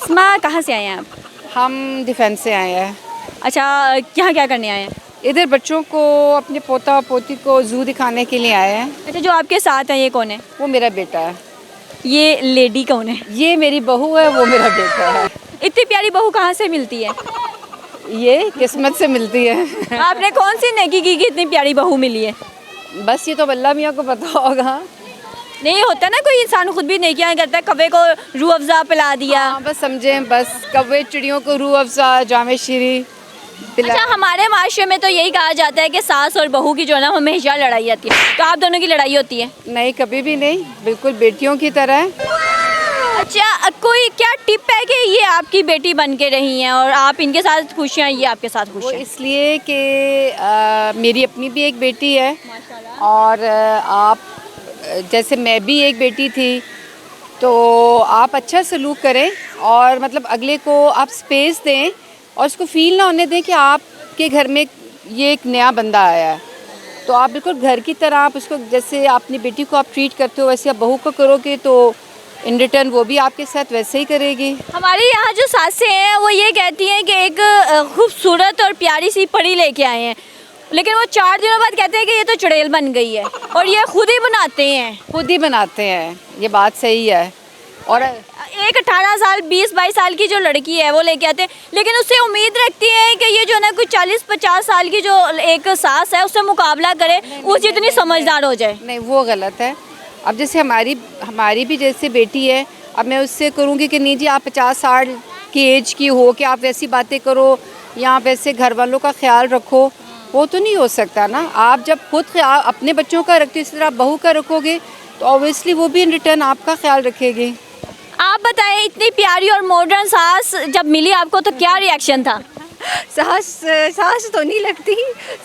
अस्मा, कहाँ से आए हैं आप? हम डिफेंस से आए हैं। अच्छा, यहाँ क्या करने आए हैं? इधर बच्चों को, अपने पोता पोती को जू दिखाने के लिए आए हैं। अच्छा, जो आपके साथ हैं ये कौन है? वो मेरा बेटा है। ये लेडी कौन है? ये मेरी बहू है, वो मेरा बेटा है। इतनी प्यारी बहू कहाँ से मिलती है? ये किस्मत से मिलती है। आपने कौन सी नेकी की कि इतनी प्यारी बहू मिली है? बस ये तो अल्लाह मियाँ को पता होगा। नहीं होता ना, कोई इंसान खुद भी नेकियां करता है, कौवे को रूह अफ़ज़ा पिला दिया। हाँ, बस समझें, बस कौवे चिड़ियों को रूह अफ़ज़ा, जामे शीरी पिला। अच्छा, हमारे माशरे में तो यही कहा जाता है कि सास और बहू की जो है ना हमेशा लड़ाई आती है, तो आप दोनों की लड़ाई होती है? नहीं, कभी भी नहीं, बिल्कुल बेटियों की तरह है। अच्छा, कोई क्या टिप है कि ये आपकी बेटी बन के रही हैं और आप इनके साथ खुश हैं, ये आपके साथ खुश वो हैं? इसलिए कि मेरी अपनी भी एक बेटी है और आप जैसे मैं भी एक बेटी थी, तो आप अच्छा सलूक करें और मतलब अगले को आप स्पेस दें और उसको फील ना होने दें कि आपके घर में ये एक नया बंदा आया है। तो आप बिल्कुल घर की तरह आप उसको, जैसे अपनी बेटी को आप ट्रीट करते हो वैसे आप बहू को करोगे, तो इन रिटर्न वो भी आपके साथ वैसे ही करेगी। हमारे यहाँ जो सासें हैं वो ये कहती हैं कि एक खूबसूरत और प्यारी सी परी लेके आए हैं, लेकिन वो 4 दिनों बाद कहते हैं कि ये तो चुड़ैल बन गई है, और ये खुद ही बनाते हैं। खुद ही बनाते हैं, ये बात सही है। और एक 18 साल 20-22 साल की जो लड़की है वो लेके आते हैं, लेकिन उससे उम्मीद रखती है कि ये जो है ना कोई 40-50 साल की जो एक सास है उससे मुकाबला करे, वो जितनी समझदार हो जाए। नहीं, वो गलत है। अब जैसे हमारी भी जैसे बेटी है, अब मैं उससे करूँगी कि नहीं जी आप 50 साल की एज की हो कि आप वैसी बातें करो या आप वैसे घर वालों का ख्याल रखो, वो तो नहीं हो सकता ना। आप जब खुद ख्याल अपने बच्चों का रखते हो, इसी तरह आप बहू का रखोगे तो ऑब्वियसली वो भी इन रिटर्न आपका ख्याल रखेगी। आप बताएं, इतनी प्यारी और मॉडर्न सास जब मिली आपको तो क्या रिएक्शन था? सास तो नहीं लगती,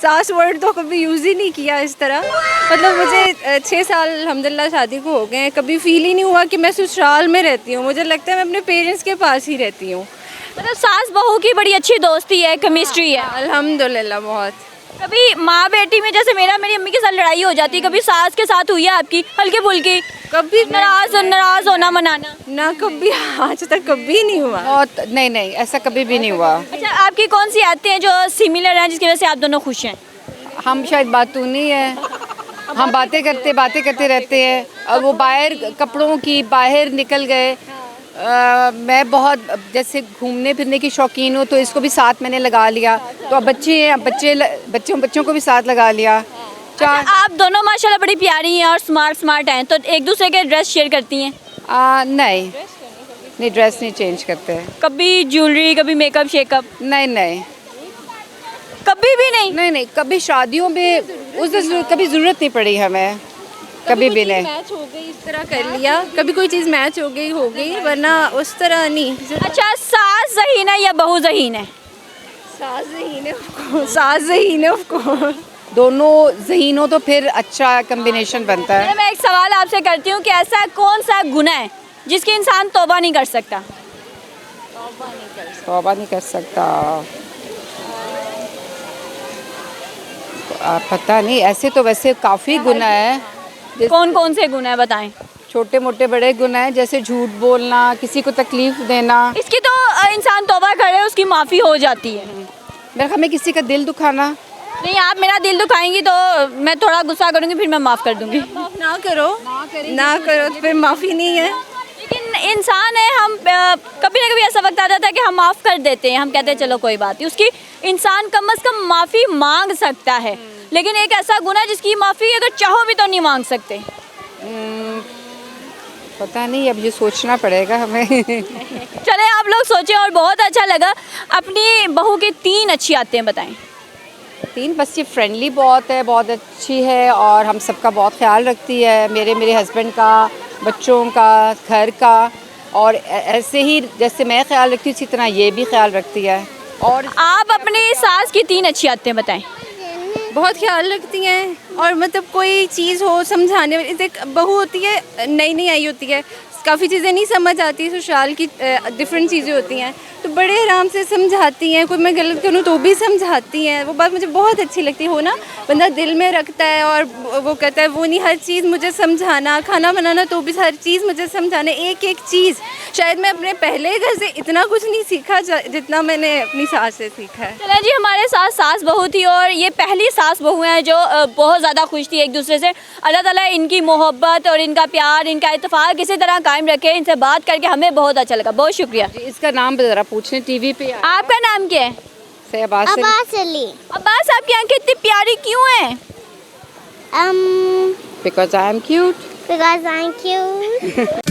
सास वर्ड तो कभी यूज़ ही नहीं किया इस तरह। मतलब मुझे 6 साल अल्हम्दुलिल्लाह शादी को हो गए हैं, कभी फील ही नहीं हुआ कि मैं ससुराल में रहती हूँ। मुझे लगता है मैं अपने पेरेंट्स के पास ही रहती हूँ। मतलब सास बहू की बड़ी अच्छी दोस्ती है, केमिस्ट्री है। अल्हम्दुलिल्लाह बहुत। कभी माँ बेटी में जैसे मेरी अम्मी के साथ लड़ाई हो जाती, कभी सास के साथ हुई है आपकी हल्की फुल्की? कभी नाराज होना मनाना? ना, कभी आज तक कभी नहीं हुआ। और नहीं, ऐसा कभी भी नहीं हुआ। अच्छा, आपकी कौन सी आदतें हैं जो सिमिलर हैं जिसकी वजह से आप दोनों खुश हैं? हम शायद बातूनी है, हम बातें करते रहते हैं और वो बाहर कपड़ों की बाहर निकल गए। मैं बहुत जैसे घूमने फिरने की शौकीन हूँ, तो इसको भी साथ मैंने लगा लिया। तो अब बच्चे हैं, बच्चों को भी साथ लगा लिया। अच्छा, आप दोनों माशाल्लाह बड़ी प्यारी हैं और स्मार्ट हैं, तो एक दूसरे के ड्रेस शेयर करती हैं? नहीं, ड्रेस नहीं चेंज करते हैं। कभी ज्वेलरी, कभी मेकअप शेकअप? नहीं, कभी भी नहीं? नहीं, कभी शादियों में कभी ज़रूरत नहीं पड़ी हमें, कभी भी नहीं। मैच हो गई इस तरह कर लिया, कभी कोई चीज़ मैच हो गई, वरना उस तरह नहीं। अच्छा, सास ज़हीन है या बहू ज़हीन है? सास ज़हीन है ऑफकोर्स। दोनों ज़हीन हो तो फिर अच्छा कम्बिनेशन बनता है। मैं एक सवाल आपसे करती हूँ कि ऐसा कौन सा गुनाह है जिसके इंसान तौबा नहीं कर सकता? तौबा नहीं कर सकता, पता नहीं, ऐसे तो वैसे काफ़ी गुनाह है। कौन से गुनाह है बताएं? छोटे मोटे बड़े गुनाह हैं, जैसे झूठ बोलना, किसी को तकलीफ़ देना। इसकी तो इंसान तौबा करे उसकी माफ़ी हो जाती है। मेरे ख्याल में किसी का दिल दुखाना। नहीं, आप मेरा दिल दुखाएंगी तो मैं थोड़ा गुस्सा करूँगी, फिर मैं माफ़ कर दूँगी। ना करो तो फिर माफ़ी नहीं है। लेकिन इंसान है, हम कभी ना कभी ऐसा वक्त आ जाता है कि हम माफ़ कर देते हैं, हम कहते हैं चलो कोई बात नहीं। उसकी इंसान कम से कम माफ़ी मांग सकता है, लेकिन एक ऐसा गुनाह जिसकी माफ़ी अगर चाहो भी तो नहीं मांग सकते। पता नहीं, अब ये सोचना पड़ेगा हमें। चले आप लोग सोचें, और बहुत अच्छा लगा। अपनी बहू की 3 अच्छी आदतें बताएं। 3 बस, ये फ्रेंडली बहुत है, बहुत अच्छी है और हम सबका बहुत ख्याल रखती है, मेरे हस्बैंड का, बच्चों का, घर का, और ऐसे ही जैसे मैं ख्याल रखती हूँ उसी तरह ये भी ख्याल रखती है। और आप अपनी सास की 3 अच्छी आदतें बताएं। बहुत ख्याल रखती हैं, और मतलब कोई चीज़ हो समझाने वाली, एक बहू होती है नई आई होती है, काफ़ी चीज़ें नहीं समझ आती, ससुराल की डिफरेंट चीज़ें होती हैं, तो बड़े आराम से समझाती हैं। कोई मैं गलत करूँ तो भी समझाती हैं। वो बात मुझे बहुत अच्छी लगती है। हो ना, बंदा दिल में रखता है और वो कहता है वो नहीं, हर चीज़ मुझे समझाना, खाना बनाना तो भी हर चीज़ मुझे समझाना, एक एक चीज़। शायद मैं अपने पहले घर से इतना कुछ नहीं सीखा जितना मैंने अपनी सास से सीखा है। चलें जी, हमारे साथ सास बहू थी और ये पहली सास बहू हैं जो बहुत ज़्यादा खुश थी एक दूसरे से। अल्लाह ताला इनकी मोहब्बत और इनका प्यार, इनका इत्तेफाक इसी तरह कायम रखे। इनसे बात करके हमें बहुत अच्छा लगा। बहुत शुक्रिया। जी, इसका नाम ज़रा पूछने टीवी पे आपका नाम क्या है? शहबाज अली अब्बास, आपकी आंखें इतनी प्यारी क्यों हैं? um because I am cute because I'm cute